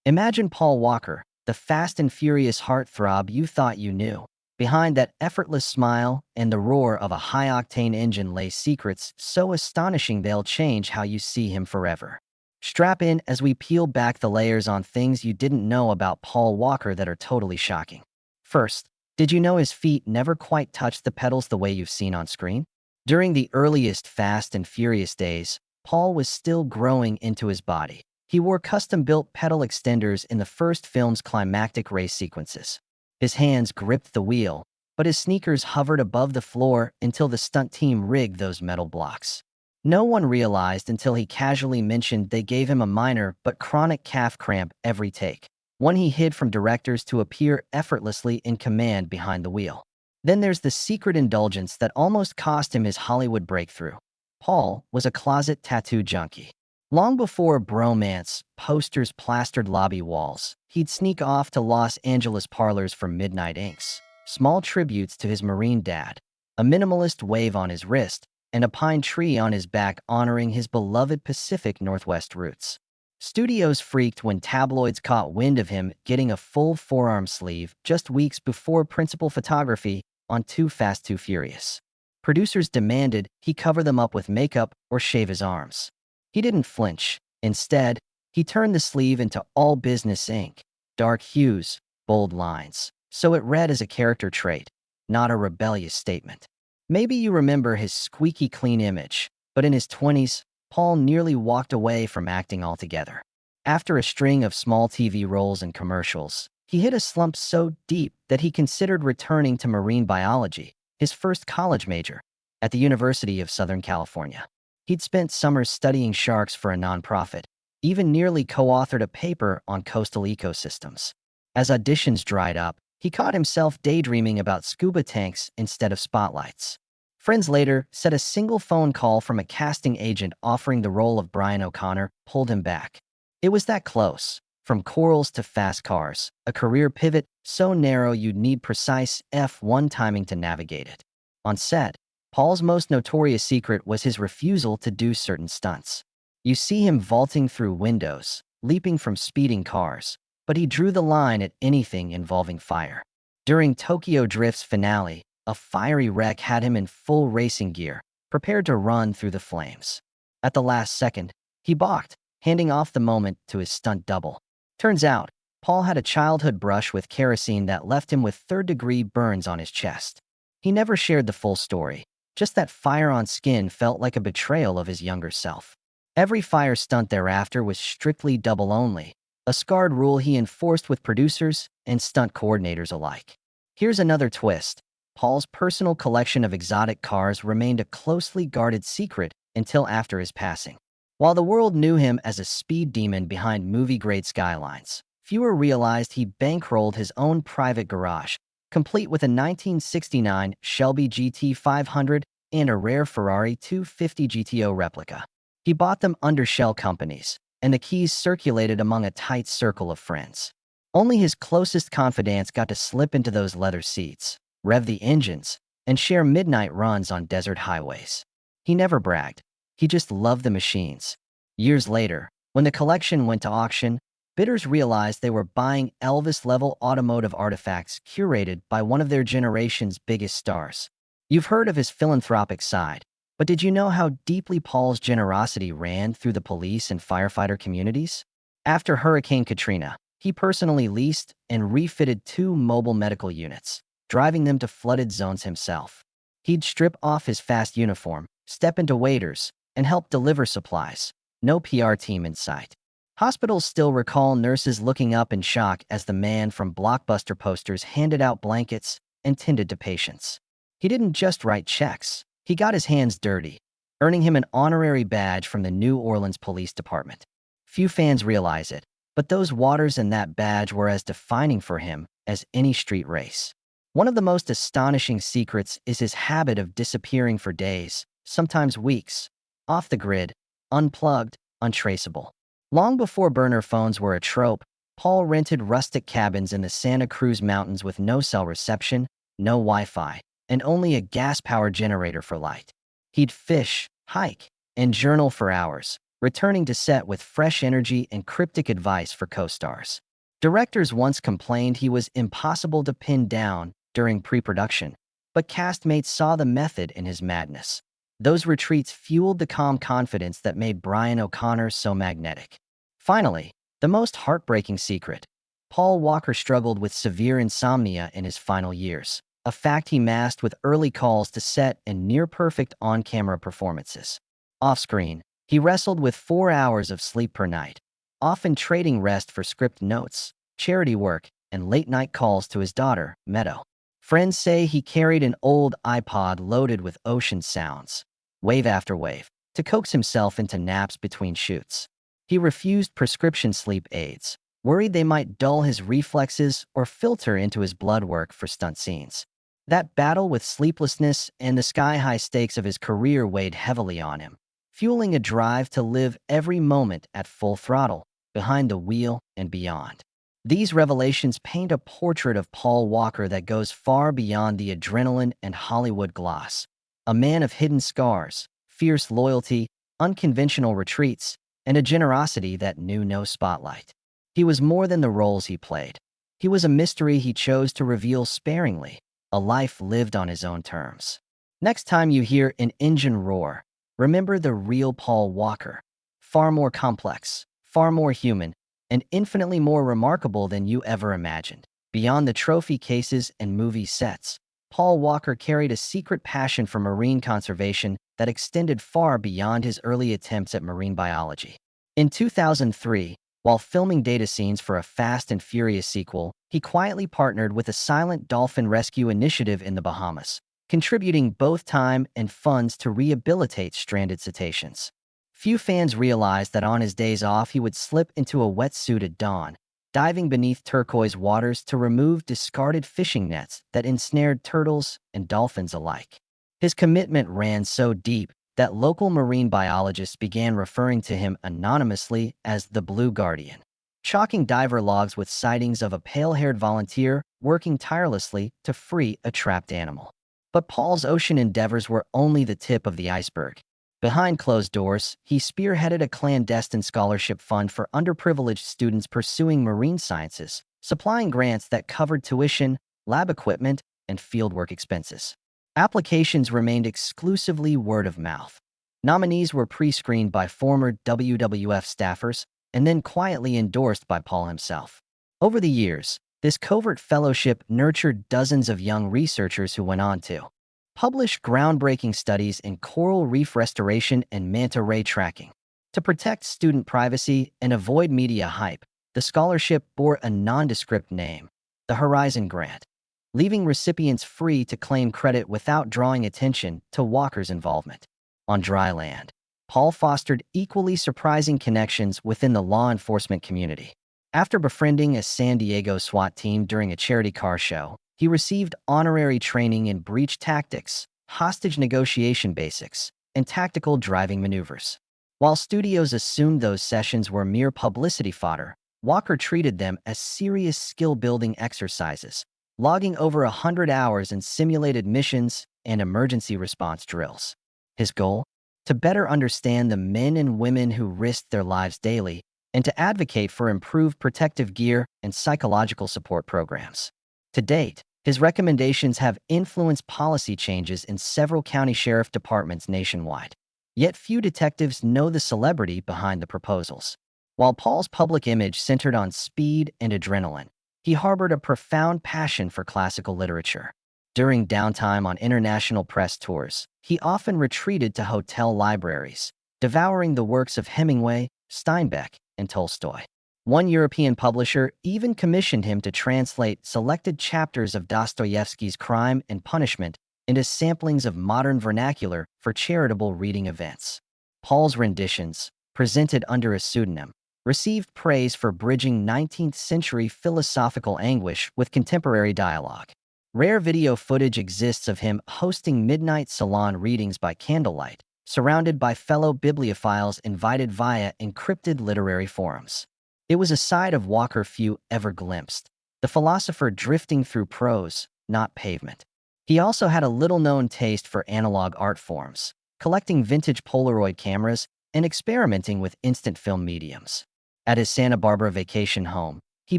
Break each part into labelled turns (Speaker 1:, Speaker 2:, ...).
Speaker 1: Imagine Paul Walker, the fast and furious heartthrob you thought you knew. Behind that effortless smile and the roar of a high-octane engine lay secrets so astonishing they'll change how you see him forever. Strap in as we peel back the layers on things you didn't know about Paul Walker that are totally shocking. First, did you know his feet never quite touched the pedals the way you've seen on screen? During the earliest Fast and Furious days, Paul was still growing into his body. He wore custom-built pedal extenders in the first film's climactic race sequences. His hands gripped the wheel, but his sneakers hovered above the floor until the stunt team rigged those metal blocks. No one realized until he casually mentioned they gave him a minor but chronic calf cramp every take, one he hid from directors to appear effortlessly in command behind the wheel. Then there's the secret indulgence that almost cost him his Hollywood breakthrough. Paul was a closet tattoo junkie. Long before bromance posters plastered lobby walls, he'd sneak off to Los Angeles parlors for midnight inks, small tributes to his Marine dad, a minimalist wave on his wrist, and a pine tree on his back honoring his beloved Pacific Northwest roots. Studios freaked when tabloids caught wind of him getting a full forearm sleeve just weeks before principal photography on Too Fast, Too Furious. Producers demanded he cover them up with makeup or shave his arms. He didn't flinch. Instead, he turned the sleeve into all business ink, dark hues, bold lines, so it read as a character trait, not a rebellious statement. Maybe you remember his squeaky clean image, but in his 20s, Paul nearly walked away from acting altogether. After a string of small TV roles and commercials, he hit a slump so deep that he considered returning to marine biology, his first college major, at the University of Southern California. He'd spent summers studying sharks for a nonprofit, even nearly co-authored a paper on coastal ecosystems. As auditions dried up, he caught himself daydreaming about scuba tanks instead of spotlights. Friends later said a single phone call from a casting agent offering the role of Brian O'Connor pulled him back. It was that close. From corals to fast cars, a career pivot so narrow you'd need precise F1 timing to navigate it. On set, Paul's most notorious secret was his refusal to do certain stunts. You see him vaulting through windows, leaping from speeding cars, but he drew the line at anything involving fire. During Tokyo Drift's finale, a fiery wreck had him in full racing gear, prepared to run through the flames. At the last second, he balked, handing off the moment to his stunt double. Turns out, Paul had a childhood brush with kerosene that left him with third-degree burns on his chest. He never shared the full story. Just that fire on skin felt like a betrayal of his younger self. Every fire stunt thereafter was strictly double only, a scarred rule he enforced with producers and stunt coordinators alike. Here's another twist. Paul's personal collection of exotic cars remained a closely guarded secret until after his passing. While the world knew him as a speed demon behind movie-grade skylines, fewer realized he bankrolled his own private garage, complete with a 1969 Shelby GT 500 and a rare Ferrari 250 GTO replica. He bought them under shell companies, and the keys circulated among a tight circle of friends. Only his closest confidants got to slip into those leather seats, rev the engines, and share midnight runs on desert highways. He never bragged. He just loved the machines. Years later, when the collection went to auction, bidders realized they were buying Elvis-level automotive artifacts curated by one of their generation's biggest stars. You've heard of his philanthropic side, but did you know how deeply Paul's generosity ran through the police and firefighter communities? After Hurricane Katrina, he personally leased and refitted 2 mobile medical units, driving them to flooded zones himself. He'd strip off his fast uniform, step into waiters, and help deliver supplies. No PR team in sight. Hospitals still recall nurses looking up in shock as the man from blockbuster posters handed out blankets and tended to patients. He didn't just write checks. He got his hands dirty, earning him an honorary badge from the New Orleans Police Department. Few fans realize it, but those waters and that badge were as defining for him as any street race. One of the most astonishing secrets is his habit of disappearing for days, sometimes weeks, off the grid, unplugged, untraceable. Long before burner phones were a trope, Paul rented rustic cabins in the Santa Cruz Mountains with no cell reception, no Wi-Fi, and only a gas-powered generator for light. He'd fish, hike, and journal for hours, returning to set with fresh energy and cryptic advice for co-stars. Directors once complained he was impossible to pin down during pre-production, but castmates saw the method in his madness. Those retreats fueled the calm confidence that made Brian O'Connor so magnetic. Finally, the most heartbreaking secret. Paul Walker struggled with severe insomnia in his final years, a fact he masked with early calls to set and near-perfect on-camera performances. Off-screen, he wrestled with 4 hours of sleep per night, often trading rest for script notes, charity work, and late-night calls to his daughter, Meadow. Friends say he carried an old iPod loaded with ocean sounds, wave after wave, to coax himself into naps between shoots. He refused prescription sleep aids, worried they might dull his reflexes or filter into his blood work for stunt scenes. That battle with sleeplessness and the sky-high stakes of his career weighed heavily on him, fueling a drive to live every moment at full throttle, behind the wheel and beyond. These revelations paint a portrait of Paul Walker that goes far beyond the adrenaline and Hollywood gloss. A man of hidden scars, fierce loyalty, unconventional retreats, and a generosity that knew no spotlight. He was more than the roles he played. He was a mystery he chose to reveal sparingly, a life lived on his own terms. Next time you hear an engine roar, remember the real Paul Walker. Far more complex, far more human, and infinitely more remarkable than you ever imagined. Beyond the trophy cases and movie sets, Paul Walker carried a secret passion for marine conservation that extended far beyond his early attempts at marine biology. In 2003, while filming data scenes for a Fast and Furious sequel, he quietly partnered with a silent dolphin rescue initiative in the Bahamas, contributing both time and funds to rehabilitate stranded cetaceans. Few fans realized that on his days off he would slip into a wetsuit at dawn, diving beneath turquoise waters to remove discarded fishing nets that ensnared turtles and dolphins alike. His commitment ran so deep that local marine biologists began referring to him anonymously as the Blue Guardian, chalking diver logs with sightings of a pale-haired volunteer working tirelessly to free a trapped animal. But Paul's ocean endeavors were only the tip of the iceberg. Behind closed doors, he spearheaded a clandestine scholarship fund for underprivileged students pursuing marine sciences, supplying grants that covered tuition, lab equipment, and fieldwork expenses. Applications remained exclusively word of mouth. Nominees were pre-screened by former WWF staffers and then quietly endorsed by Paul himself. Over the years, this covert fellowship nurtured dozens of young researchers who went on to publish groundbreaking studies in coral reef restoration and manta ray tracking. To protect student privacy and avoid media hype, the scholarship bore a nondescript name, the Horizon Grant, leaving recipients free to claim credit without drawing attention to Walker's involvement. On dry land, Paul fostered equally surprising connections within the law enforcement community. After befriending a San Diego SWAT team during a charity car show, he received honorary training in breach tactics, hostage negotiation basics, and tactical driving maneuvers. While studios assumed those sessions were mere publicity fodder, Walker treated them as serious skill-building exercises, logging over 100 hours in simulated missions and emergency response drills. His goal? To better understand the men and women who risked their lives daily and to advocate for improved protective gear and psychological support programs. To date, his recommendations have influenced policy changes in several county sheriff departments nationwide. Yet few detectives know the celebrity behind the proposals. While Paul's public image centered on speed and adrenaline, he harbored a profound passion for classical literature. During downtime on international press tours, he often retreated to hotel libraries, devouring the works of Hemingway, Steinbeck, and Tolstoy. One European publisher even commissioned him to translate selected chapters of Dostoevsky's Crime and Punishment into samplings of modern vernacular for charitable reading events. Paul's renditions, presented under a pseudonym, received praise for bridging 19th-century philosophical anguish with contemporary dialogue. Rare video footage exists of him hosting midnight salon readings by candlelight, surrounded by fellow bibliophiles invited via encrypted literary forums. It was a side of Walker few ever glimpsed, the philosopher drifting through prose, not pavement. He also had a little-known taste for analog art forms, collecting vintage Polaroid cameras and experimenting with instant film mediums. At his Santa Barbara vacation home, he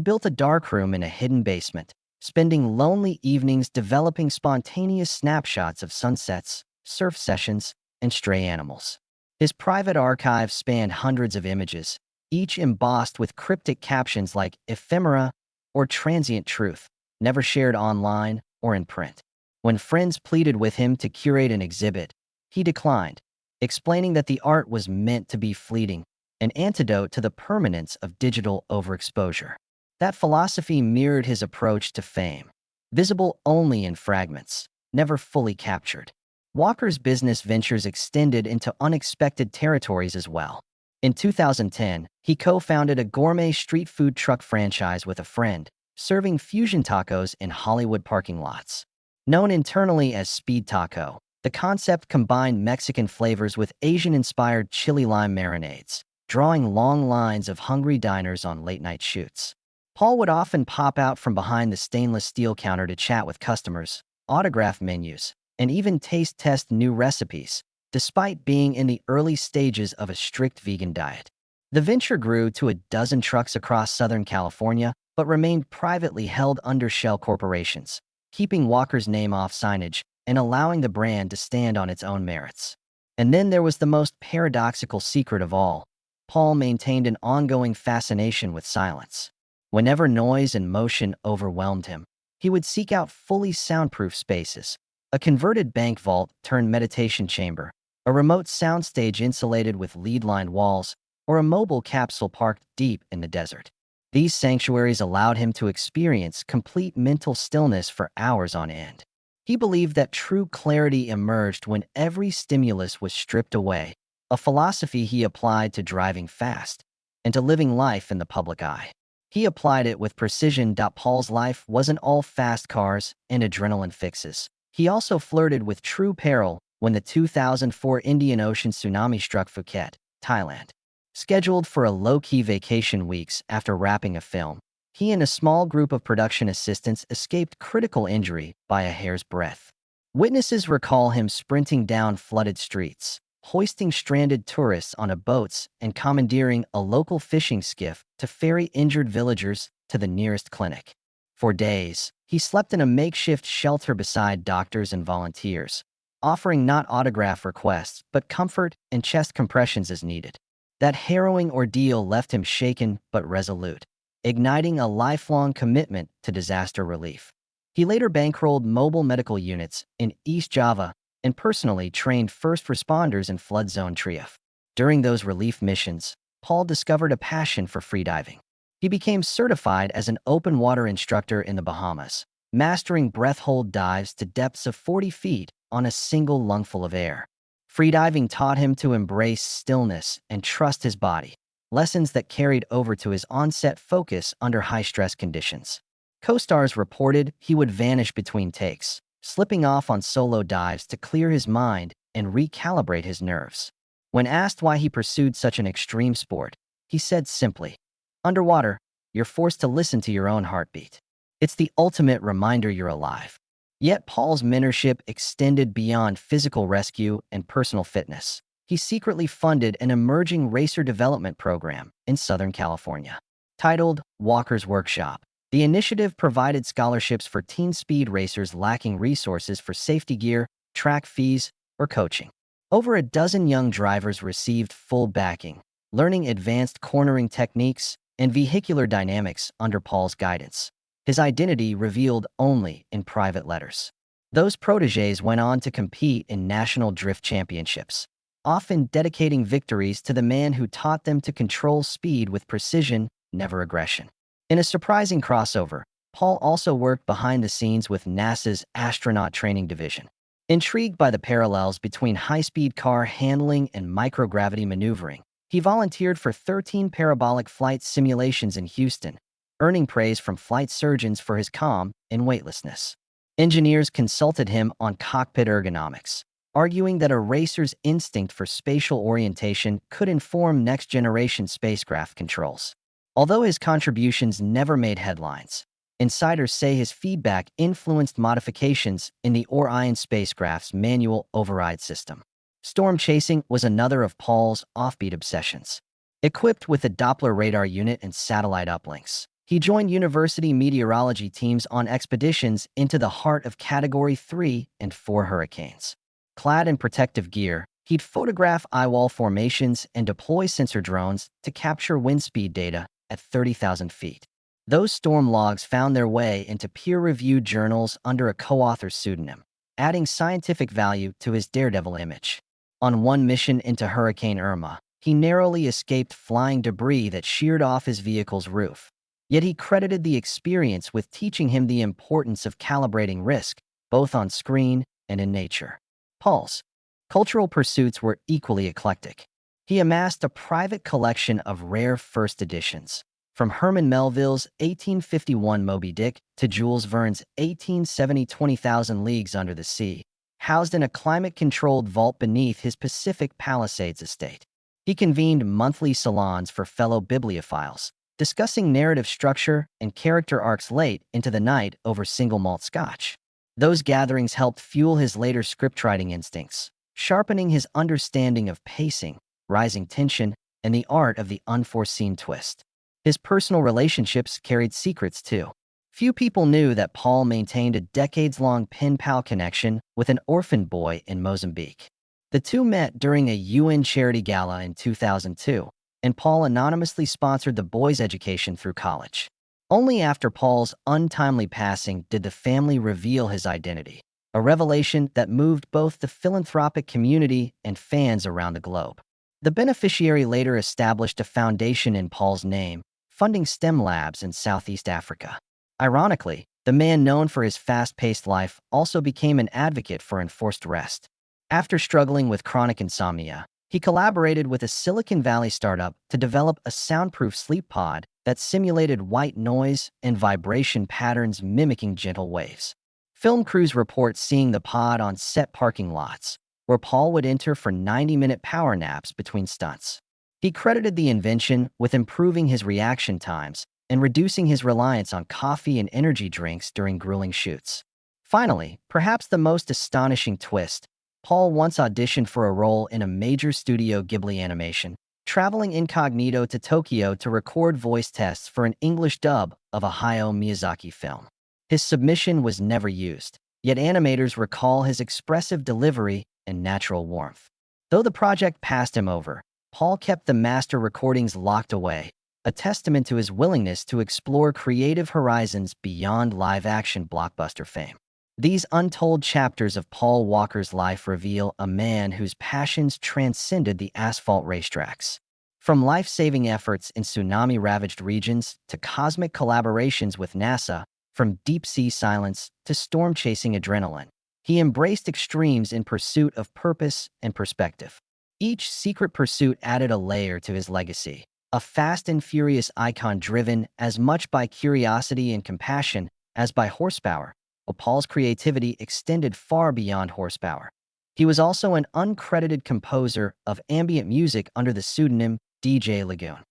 Speaker 1: built a darkroom in a hidden basement, spending lonely evenings developing spontaneous snapshots of sunsets, surf sessions, and stray animals. His private archive spanned hundreds of images, each embossed with cryptic captions like ephemera or transient truth, never shared online or in print. When friends pleaded with him to curate an exhibit, he declined, explaining that the art was meant to be fleeting, an antidote to the permanence of digital overexposure. That philosophy mirrored his approach to fame, visible only in fragments, never fully captured. Walker's business ventures extended into unexpected territories as well. In 2010, he co-founded a gourmet street food truck franchise with a friend, serving fusion tacos in Hollywood parking lots. Known internally as Speed Taco, the concept combined Mexican flavors with Asian-inspired chili lime marinades, drawing long lines of hungry diners on late-night shoots. Paul would often pop out from behind the stainless steel counter to chat with customers, autograph menus, and even taste test new recipes, despite being in the early stages of a strict vegan diet. The venture grew to a dozen trucks across Southern California, but remained privately held under shell corporations, keeping Walker's name off signage and allowing the brand to stand on its own merits. And then there was the most paradoxical secret of all. Paul maintained an ongoing fascination with silence. Whenever noise and motion overwhelmed him, he would seek out fully soundproof spaces, a converted bank vault turned meditation chamber, a remote soundstage insulated with lead-lined walls, or a mobile capsule parked deep in the desert. These sanctuaries allowed him to experience complete mental stillness for hours on end. He believed that true clarity emerged when every stimulus was stripped away, a philosophy he applied to driving fast and to living life in the public eye. He applied it with precision. Paul's life wasn't all fast cars and adrenaline fixes. He also flirted with true peril when the 2004 Indian Ocean tsunami struck Phuket, Thailand. Scheduled for a low-key vacation weeks after wrapping a film, he and a small group of production assistants escaped critical injury by a hair's breadth. Witnesses recall him sprinting down flooded streets, hoisting stranded tourists onto boats, and commandeering a local fishing skiff to ferry injured villagers to the nearest clinic. For days, he slept in a makeshift shelter beside doctors and volunteers, offering not autograph requests but comfort and chest compressions as needed. That harrowing ordeal left him shaken but resolute, igniting a lifelong commitment to disaster relief. He later bankrolled mobile medical units in East Java and personally trained first responders in flood zone triage. During those relief missions, Paul discovered a passion for freediving. He became certified as an open water instructor in the Bahamas, mastering breath-hold dives to depths of 40 feet on a single lungful of air. Freediving taught him to embrace stillness and trust his body, lessons that carried over to his on-set focus under high-stress conditions. Co-stars reported he would vanish between takes, slipping off on solo dives to clear his mind and recalibrate his nerves. When asked why he pursued such an extreme sport, he said simply, "Underwater, you're forced to listen to your own heartbeat. It's the ultimate reminder you're alive." Yet Paul's mentorship extended beyond physical rescue and personal fitness. He secretly funded an emerging racer development program in Southern California. Titled Walker's Workshop, the initiative provided scholarships for teen speed racers lacking resources for safety gear, track fees, or coaching. Over a dozen young drivers received full backing, learning advanced cornering techniques and vehicular dynamics under Paul's guidance, his identity revealed only in private letters. Those protégés went on to compete in national drift championships, often dedicating victories to the man who taught them to control speed with precision, never aggression. In a surprising crossover, Paul also worked behind the scenes with NASA's astronaut training division. Intrigued by the parallels between high-speed car handling and microgravity maneuvering, he volunteered for 13 parabolic flight simulations in Houston, earning praise from flight surgeons for his calm and weightlessness. Engineers consulted him on cockpit ergonomics, arguing that a racer's instinct for spatial orientation could inform next-generation spacecraft controls. Although his contributions never made headlines, insiders say his feedback influenced modifications in the Orion spacecraft's manual override system. Storm chasing was another of Paul's offbeat obsessions. Equipped with a Doppler radar unit and satellite uplinks, he joined university meteorology teams on expeditions into the heart of Category 3 and 4 hurricanes. Clad in protective gear, he'd photograph eyewall formations and deploy sensor drones to capture wind speed data at 30,000 feet. Those storm logs found their way into peer-reviewed journals under a co-author pseudonym, adding scientific value to his daredevil image. On one mission into Hurricane Irma, he narrowly escaped flying debris that sheared off his vehicle's roof. Yet he credited the experience with teaching him the importance of calibrating risk, both on screen and in nature. Paul's cultural pursuits were equally eclectic. He amassed a private collection of rare first editions, from Herman Melville's 1851 Moby Dick to Jules Verne's 1870 20,000 Leagues Under the Sea, housed in a climate-controlled vault beneath his Pacific Palisades estate. He convened monthly salons for fellow bibliophiles, discussing narrative structure and character arcs late into the night over single malt scotch. Those gatherings helped fuel his later scriptwriting instincts, sharpening his understanding of pacing, rising tension, and the art of the unforeseen twist. His personal relationships carried secrets too. Few people knew that Paul maintained a decades-long pen-pal connection with an orphan boy in Mozambique. The two met during a UN charity gala in 2002, and Paul anonymously sponsored the boy's education through college. Only after Paul's untimely passing did the family reveal his identity, a revelation that moved both the philanthropic community and fans around the globe. The beneficiary later established a foundation in Paul's name, funding STEM labs in Southeast Africa. Ironically, the man known for his fast-paced life also became an advocate for enforced rest. After struggling with chronic insomnia, he collaborated with a Silicon Valley startup to develop a soundproof sleep pod that simulated white noise and vibration patterns mimicking gentle waves. Film crews report seeing the pod on set parking lots, where Paul would enter for 90-minute power naps between stunts. He credited the invention with improving his reaction times and reducing his reliance on coffee and energy drinks during grueling shoots. Finally, perhaps the most astonishing twist, Paul once auditioned for a role in a major Studio Ghibli animation, traveling incognito to Tokyo to record voice tests for an English dub of a Hayao Miyazaki film. His submission was never used, yet animators recall his expressive delivery and natural warmth. Though the project passed him over, Paul kept the master recordings locked away, a testament to his willingness to explore creative horizons beyond live-action blockbuster fame. These untold chapters of Paul Walker's life reveal a man whose passions transcended the asphalt racetracks. From life-saving efforts in tsunami-ravaged regions to cosmic collaborations with NASA, from deep-sea silence to storm-chasing adrenaline, he embraced extremes in pursuit of purpose and perspective. Each secret pursuit added a layer to his legacy, a fast and furious icon driven as much by curiosity and compassion as by horsepower. But Paul's creativity extended far beyond horsepower. He was also an uncredited composer of ambient music under the pseudonym DJ Lagoon.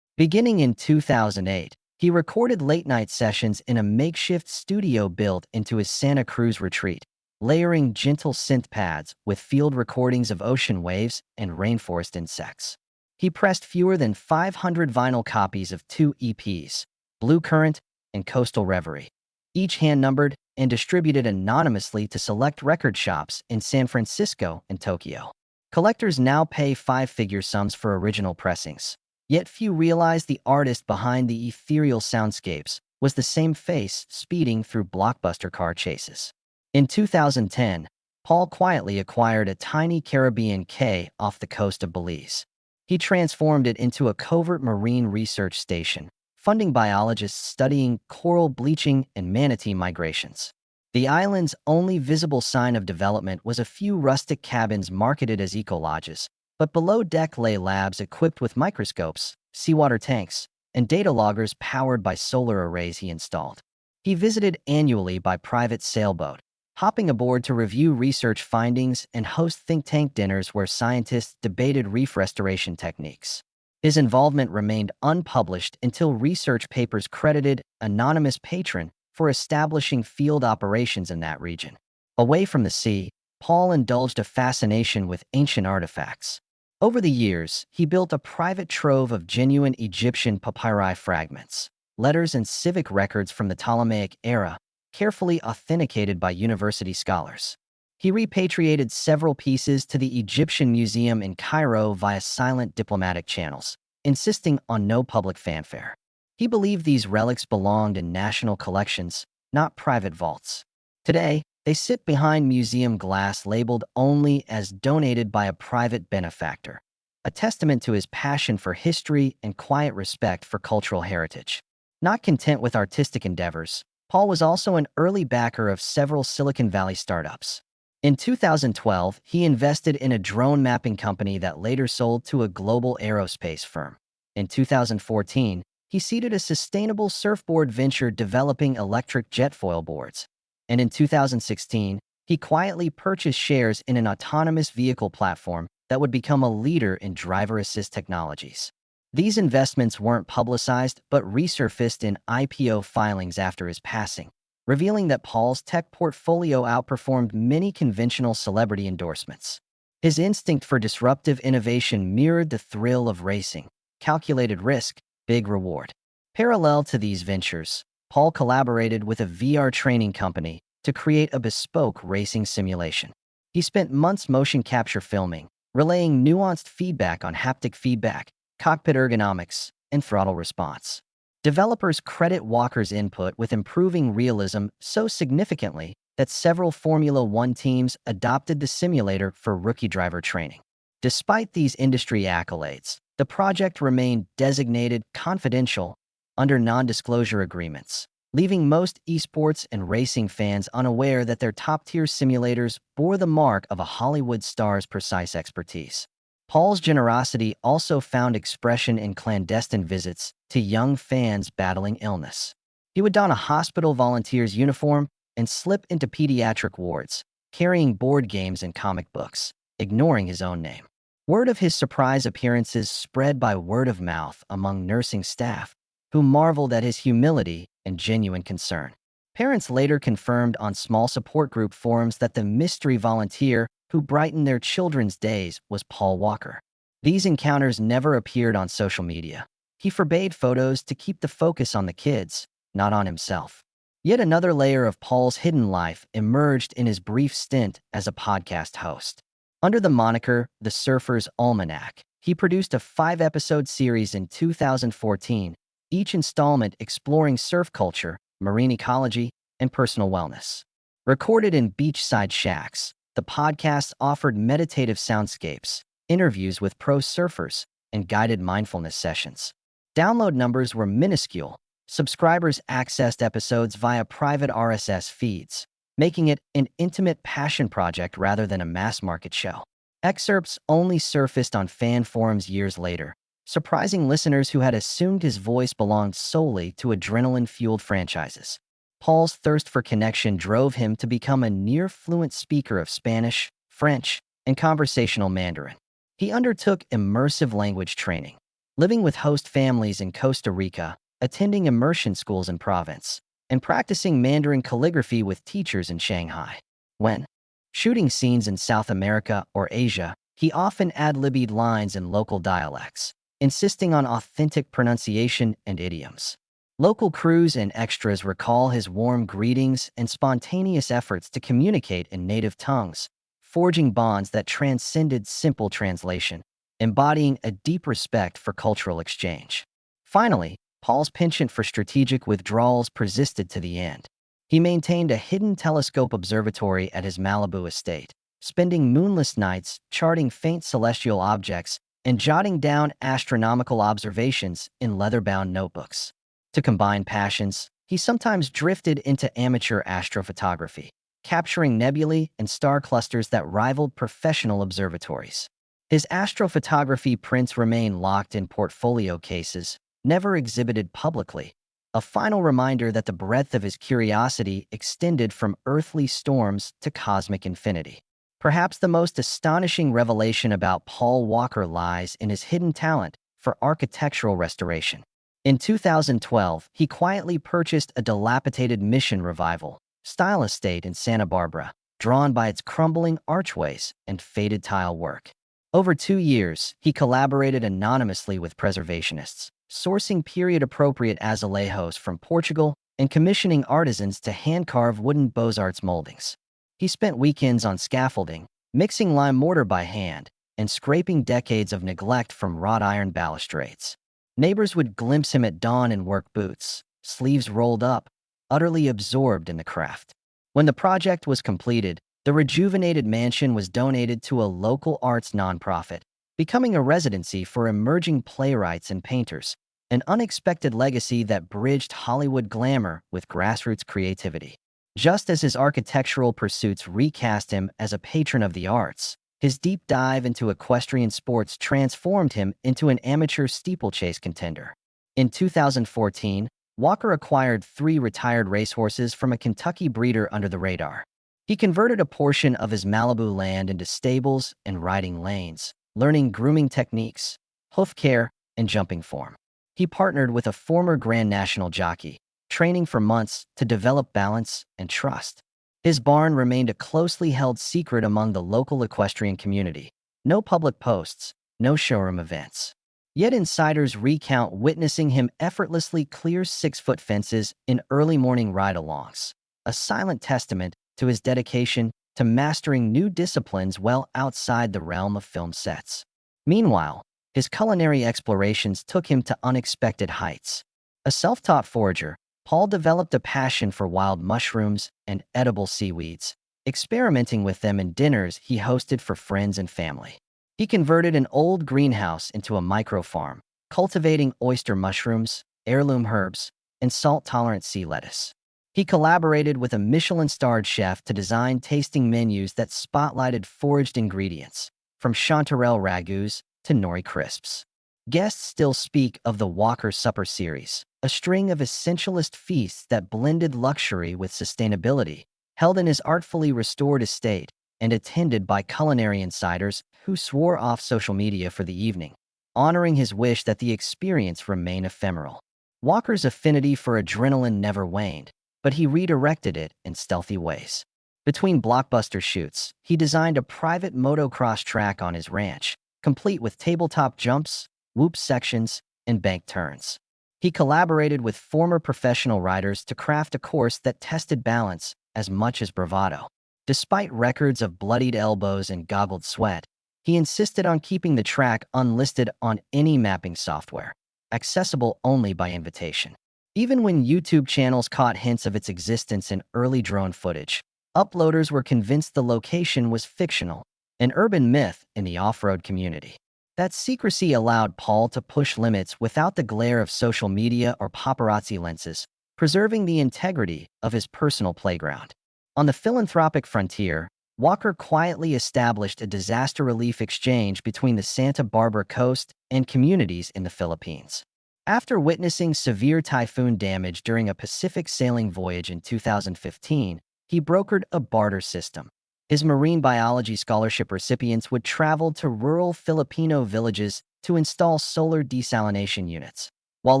Speaker 1: Beginning in 2008, he recorded late-night sessions in a makeshift studio built into his Santa Cruz retreat, layering gentle synth pads with field recordings of ocean waves and rainforest insects. He pressed fewer than 500 vinyl copies of two EPs, Blue Current and Coastal Reverie, each hand-numbered and distributed anonymously to select record shops in San Francisco and Tokyo. Collectors now pay five-figure sums for original pressings, yet few realize the artist behind the ethereal soundscapes was the same face speeding through blockbuster car chases. In 2010, Paul quietly acquired a tiny Caribbean cay off the coast of Belize. He transformed it into a covert marine research station, funding biologists studying coral bleaching and manatee migrations. The island's only visible sign of development was a few rustic cabins marketed as eco-lodges, but below deck lay labs equipped with microscopes, seawater tanks, and data loggers powered by solar arrays he installed. He visited annually by private sailboat, hopping aboard to review research findings and host think tank dinners where scientists debated reef restoration techniques. His involvement remained unpublished until research papers credited anonymous patron for establishing field operations in that region. Away from the sea, Paul indulged a fascination with ancient artifacts. Over the years, he built a private trove of genuine Egyptian papyri fragments, letters and civic records from the Ptolemaic era, carefully authenticated by university scholars. He repatriated several pieces to the Egyptian Museum in Cairo via silent diplomatic channels, insisting on no public fanfare. He believed these relics belonged in national collections, not private vaults. Today, they sit behind museum glass labeled only as donated by a private benefactor, a testament to his passion for history and quiet respect for cultural heritage. Not content with artistic endeavors, Paul was also an early backer of several Silicon Valley startups. In 2012, he invested in a drone mapping company that later sold to a global aerospace firm. In 2014, he seeded a sustainable surfboard venture developing electric jetfoil boards. And in 2016, he quietly purchased shares in an autonomous vehicle platform that would become a leader in driver-assist technologies. These investments weren't publicized but resurfaced in IPO filings after his passing, revealing that Paul's tech portfolio outperformed many conventional celebrity endorsements. His instinct for disruptive innovation mirrored the thrill of racing: calculated risk, big reward. Parallel to these ventures, Paul collaborated with a VR training company to create a bespoke racing simulation. He spent months motion capture filming, relaying nuanced feedback on haptic feedback, cockpit ergonomics, and throttle response. Developers credit Walker's input with improving realism so significantly that several Formula One teams adopted the simulator for rookie driver training. Despite these industry accolades, the project remained designated confidential under non-disclosure agreements, leaving most esports and racing fans unaware that their top-tier simulators bore the mark of a Hollywood star's precise expertise. Paul's generosity also found expression in clandestine visits to young fans battling illness. He would don a hospital volunteer's uniform and slip into pediatric wards, carrying board games and comic books, ignoring his own name. Word of his surprise appearances spread by word of mouth among nursing staff, who marveled at his humility and genuine concern. Parents later confirmed on small support group forums that the mystery volunteer who brightened their children's days was Paul Walker. These encounters never appeared on social media. He forbade photos to keep the focus on the kids, not on himself. Yet another layer of Paul's hidden life emerged in his brief stint as a podcast host. Under the moniker The Surfer's Almanac, he produced a 5-episode series in 2014, each installment exploring surf culture, marine ecology, and personal wellness. Recorded in beachside shacks, the podcast offered meditative soundscapes, interviews with pro surfers, and guided mindfulness sessions. Download numbers were minuscule. Subscribers accessed episodes via private RSS feeds, making it an intimate passion project rather than a mass-market show. Excerpts only surfaced on fan forums years later, surprising listeners who had assumed his voice belonged solely to adrenaline-fueled franchises. Paul's thirst for connection drove him to become a near-fluent speaker of Spanish, French, and conversational Mandarin. He undertook immersive language training, living with host families in Costa Rica, attending immersion schools in province, and practicing Mandarin calligraphy with teachers in Shanghai. When shooting scenes in South America or Asia, he often ad-libbed lines in local dialects, insisting on authentic pronunciation and idioms. Local crews and extras recall his warm greetings and spontaneous efforts to communicate in native tongues, forging bonds that transcended simple translation, embodying a deep respect for cultural exchange. Finally, Paul's penchant for strategic withdrawals persisted to the end. He maintained a hidden telescope observatory at his Malibu estate, spending moonless nights charting faint celestial objects and jotting down astronomical observations in leather-bound notebooks. To combine passions, he sometimes drifted into amateur astrophotography, capturing nebulae and star clusters that rivaled professional observatories. His astrophotography prints remain locked in portfolio cases, never exhibited publicly, a final reminder that the breadth of his curiosity extended from earthly storms to cosmic infinity. Perhaps the most astonishing revelation about Paul Walker lies in his hidden talent for architectural restoration. In 2012, he quietly purchased a dilapidated Mission Revival style estate in Santa Barbara, drawn by its crumbling archways and faded tile work. Over 2 years, he collaborated anonymously with preservationists, sourcing period-appropriate azulejos from Portugal and commissioning artisans to hand-carve wooden Beaux-Arts moldings. He spent weekends on scaffolding, mixing lime mortar by hand, and scraping decades of neglect from wrought iron balustrades. Neighbors would glimpse him at dawn in work boots, sleeves rolled up, utterly absorbed in the craft. When the project was completed, the rejuvenated mansion was donated to a local arts nonprofit, becoming a residency for emerging playwrights and painters, an unexpected legacy that bridged Hollywood glamour with grassroots creativity. Just as his architectural pursuits recast him as a patron of the arts, his deep dive into equestrian sports transformed him into an amateur steeplechase contender. In 2014, Walker acquired 3 retired racehorses from a Kentucky breeder under the radar. He converted a portion of his Malibu land into stables and riding lanes, learning grooming techniques, hoof care, and jumping form. He partnered with a former Grand National jockey, training for months to develop balance and trust. His barn remained a closely held secret among the local equestrian community. No public posts, no showroom events. Yet insiders recount witnessing him effortlessly clear 6-foot fences in early morning ride-alongs, a silent testament to his dedication to mastering new disciplines well outside the realm of film sets. Meanwhile, his culinary explorations took him to unexpected heights. A self-taught forager, Paul developed a passion for wild mushrooms and edible seaweeds, experimenting with them in dinners he hosted for friends and family. He converted an old greenhouse into a micro-farm, cultivating oyster mushrooms, heirloom herbs, and salt-tolerant sea lettuce. He collaborated with a Michelin-starred chef to design tasting menus that spotlighted foraged ingredients, from chanterelle ragouts to nori crisps. Guests still speak of the Walker Supper series, a string of essentialist feasts that blended luxury with sustainability, held in his artfully restored estate and attended by culinary insiders who swore off social media for the evening, honoring his wish that the experience remain ephemeral. Walker's affinity for adrenaline never waned, but he redirected it in stealthy ways. Between blockbuster shoots, he designed a private motocross track on his ranch, complete with tabletop jumps, whoop sections, and bank turns. He collaborated with former professional riders to craft a course that tested balance as much as bravado. Despite records of bloodied elbows and goggled sweat, he insisted on keeping the track unlisted on any mapping software, accessible only by invitation. Even when YouTube channels caught hints of its existence in early drone footage, uploaders were convinced the location was fictional, an urban myth in the off-road community. That secrecy allowed Paul to push limits without the glare of social media or paparazzi lenses, preserving the integrity of his personal playground. On the philanthropic frontier, Walker quietly established a disaster relief exchange between the Santa Barbara coast and communities in the Philippines. After witnessing severe typhoon damage during a Pacific sailing voyage in 2015, he brokered a barter system. His marine biology scholarship recipients would travel to rural Filipino villages to install solar desalination units, while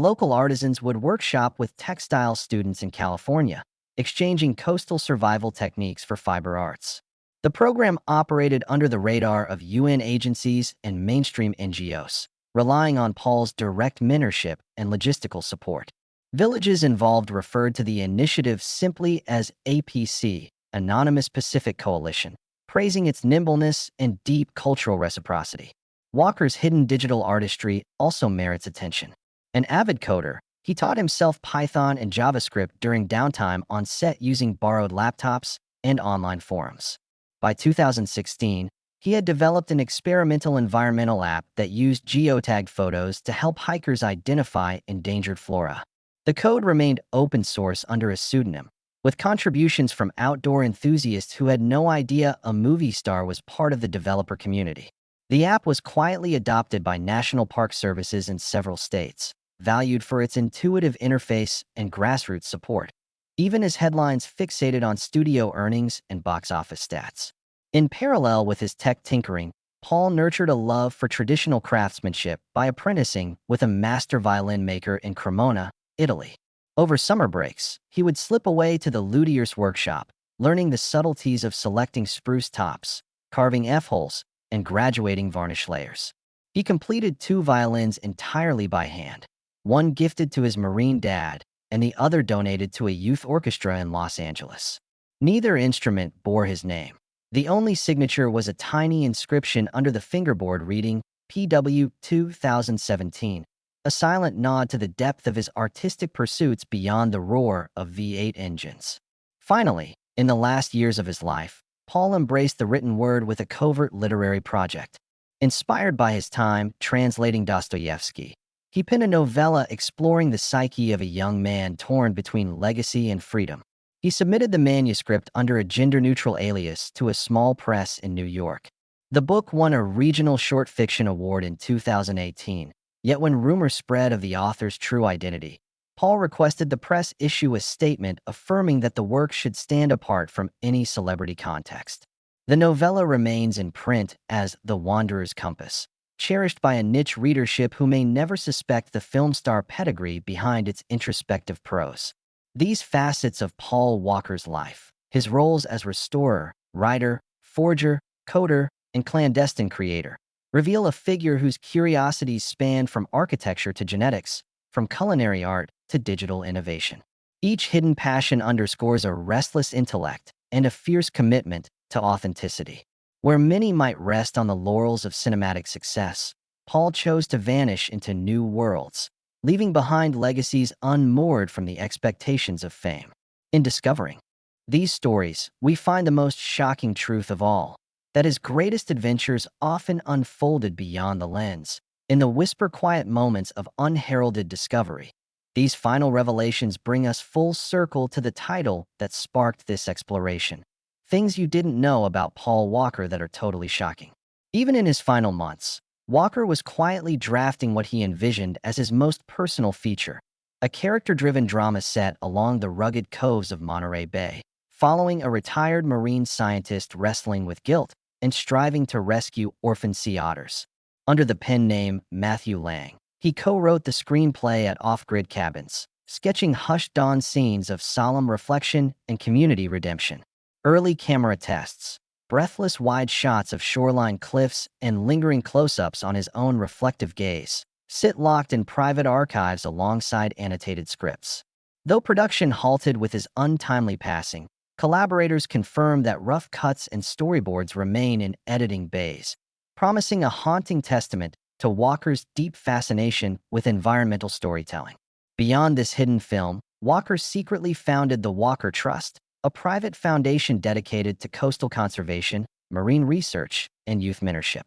Speaker 1: local artisans would workshop with textile students in California, exchanging coastal survival techniques for fiber arts. The program operated under the radar of UN agencies and mainstream NGOs, relying on Paul's direct mentorship and logistical support. Villages involved referred to the initiative simply as APC, Anonymous Pacific Coalition, praising its nimbleness and deep cultural reciprocity. Walker's hidden digital artistry also merits attention. An avid coder, he taught himself Python and JavaScript during downtime on set using borrowed laptops and online forums. By 2016, he had developed an experimental environmental app that used geotagged photos to help hikers identify endangered flora. The code remained open source under a pseudonym, with contributions from outdoor enthusiasts who had no idea a movie star was part of the developer community. The app was quietly adopted by national park services in several states, valued for its intuitive interface and grassroots support, even as headlines fixated on studio earnings and box office stats. In parallel with his tech tinkering, Paul nurtured a love for traditional craftsmanship by apprenticing with a master violin maker in Cremona, Italy. Over summer breaks, he would slip away to the luthier's workshop, learning the subtleties of selecting spruce tops, carving F-holes, and graduating varnish layers. He completed 2 violins entirely by hand, one gifted to his Marine dad and the other donated to a youth orchestra in Los Angeles. Neither instrument bore his name. The only signature was a tiny inscription under the fingerboard reading, PW 2017, a silent nod to the depth of his artistic pursuits beyond the roar of V8 engines. Finally, in the last years of his life, Paul embraced the written word with a covert literary project. Inspired by his time translating Dostoevsky, he penned a novella exploring the psyche of a young man torn between legacy and freedom. He submitted the manuscript under a gender-neutral alias to a small press in New York. The book won a regional short fiction award in 2018, yet when rumors spread of the author's true identity, Paul requested the press issue a statement affirming that the work should stand apart from any celebrity context. The novella remains in print as The Wanderer's Compass, cherished by a niche readership who may never suspect the film star pedigree behind its introspective prose. These facets of Paul Walker's life, his roles as restorer, writer, forger, coder, and clandestine creator, reveal a figure whose curiosities span from architecture to genetics, from culinary art to digital innovation. Each hidden passion underscores a restless intellect and a fierce commitment to authenticity. Where many might rest on the laurels of cinematic success, Paul chose to vanish into new worlds, leaving behind legacies unmoored from the expectations of fame. In discovering these stories, we find the most shocking truth of all, that his greatest adventures often unfolded beyond the lens, in the whisper-quiet moments of unheralded discovery. These final revelations bring us full circle to the title that sparked this exploration. Things you didn't know about Paul Walker that are totally shocking. Even in his final months, Walker was quietly drafting what he envisioned as his most personal feature, a character-driven drama set along the rugged coves of Monterey Bay, following a retired marine scientist wrestling with guilt and striving to rescue orphan sea otters. Under the pen name Matthew Lang, he co-wrote the screenplay at Off-Grid Cabins, sketching hushed dawn scenes of solemn reflection and community redemption. Early camera tests, breathless wide shots of shoreline cliffs, and lingering close-ups on his own reflective gaze sit locked in private archives alongside annotated scripts. Though production halted with his untimely passing, collaborators confirmed that rough cuts and storyboards remain in editing bays, promising a haunting testament to Walker's deep fascination with environmental storytelling. Beyond this hidden film, Walker secretly founded the Walker Trust, a private foundation dedicated to coastal conservation, marine research, and youth mentorship.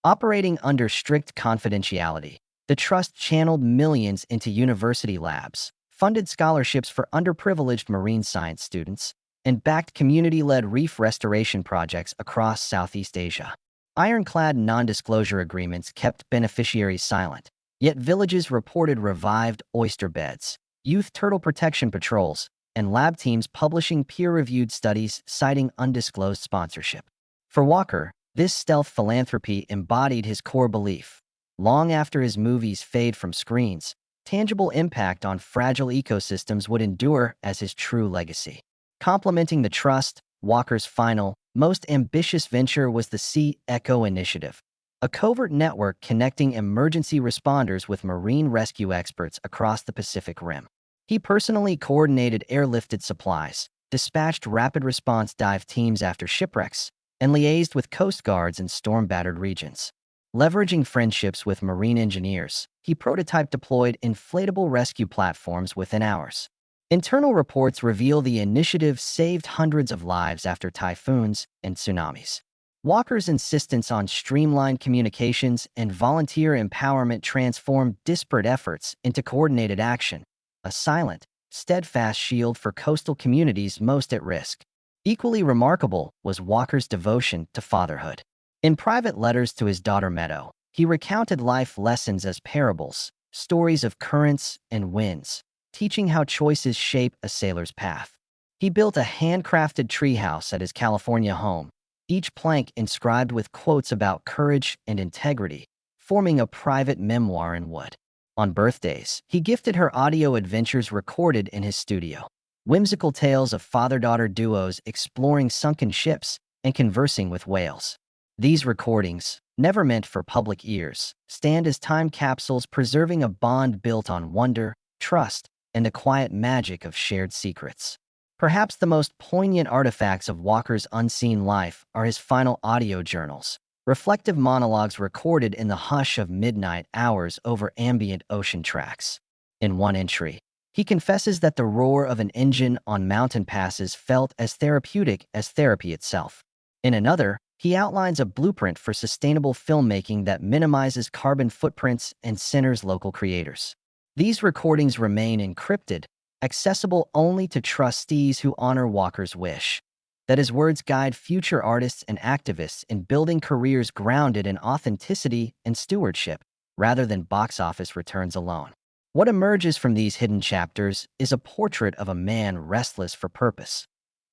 Speaker 1: Operating under strict confidentiality, the trust channeled millions into university labs, funded scholarships for underprivileged marine science students, and backed community-led reef restoration projects across Southeast Asia. Ironclad non-disclosure agreements kept beneficiaries silent, yet villages reported revived oyster beds, youth turtle protection patrols, and lab teams publishing peer-reviewed studies citing undisclosed sponsorship. For Walker, this stealth philanthropy embodied his core belief. Long after his movies fade from screens, tangible impact on fragile ecosystems would endure as his true legacy. Complementing the trust, Walker's final, most ambitious venture was the Sea Echo Initiative, a covert network connecting emergency responders with marine rescue experts across the Pacific Rim. He personally coordinated airlifted supplies, dispatched rapid response dive teams after shipwrecks, and liaised with coast guards in storm-battered regions. Leveraging friendships with marine engineers, he prototype deployed inflatable rescue platforms within hours. Internal reports reveal the initiative saved hundreds of lives after typhoons and tsunamis. Walker's insistence on streamlined communications and volunteer empowerment transformed disparate efforts into coordinated action, a silent, steadfast shield for coastal communities most at risk. Equally remarkable was Walker's devotion to fatherhood. In private letters to his daughter Meadow, he recounted life lessons as parables, stories of currents and winds, teaching how choices shape a sailor's path. He built a handcrafted treehouse at his California home, each plank inscribed with quotes about courage and integrity, forming a private memoir in wood. On birthdays, he gifted her audio adventures recorded in his studio. whimsical tales of father-daughter duos exploring sunken ships and conversing with whales. These recordings, never meant for public ears, stand as time capsules preserving a bond built on wonder, trust, and the quiet magic of shared secrets. Perhaps the most poignant artifacts of Walker's unseen life are his final audio journals, reflective monologues recorded in the hush of midnight hours over ambient ocean tracks. In one entry, he confesses that the roar of an engine on mountain passes felt as therapeutic as therapy itself. In another, he outlines a blueprint for sustainable filmmaking that minimizes carbon footprints and centers local creators. These recordings remain encrypted, accessible only to trustees who honor Walker's wish that his words guide future artists and activists in building careers grounded in authenticity and stewardship, rather than box office returns alone. What emerges from these hidden chapters is a portrait of a man restless for purpose,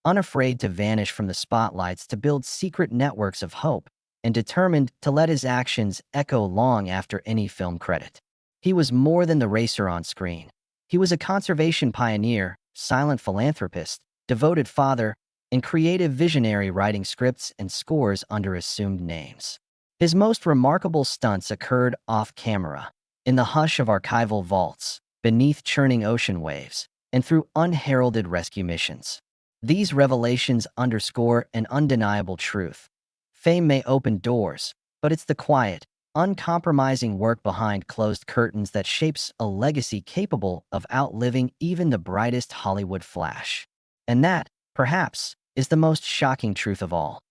Speaker 1: unafraid to vanish from the spotlights to build secret networks of hope, and determined to let his actions echo long after any film credit. He was more than the racer on screen. He was a conservation pioneer, silent philanthropist, devoted father, and creative visionary writing scripts and scores under assumed names. His most remarkable stunts occurred off-camera, in the hush of archival vaults, beneath churning ocean waves, and through unheralded rescue missions. These revelations underscore an undeniable truth. Fame may open doors, but it's the quiet, uncompromising work behind closed curtains that shapes a legacy capable of outliving even the brightest Hollywood flash. And that, perhaps, is the most shocking truth of all.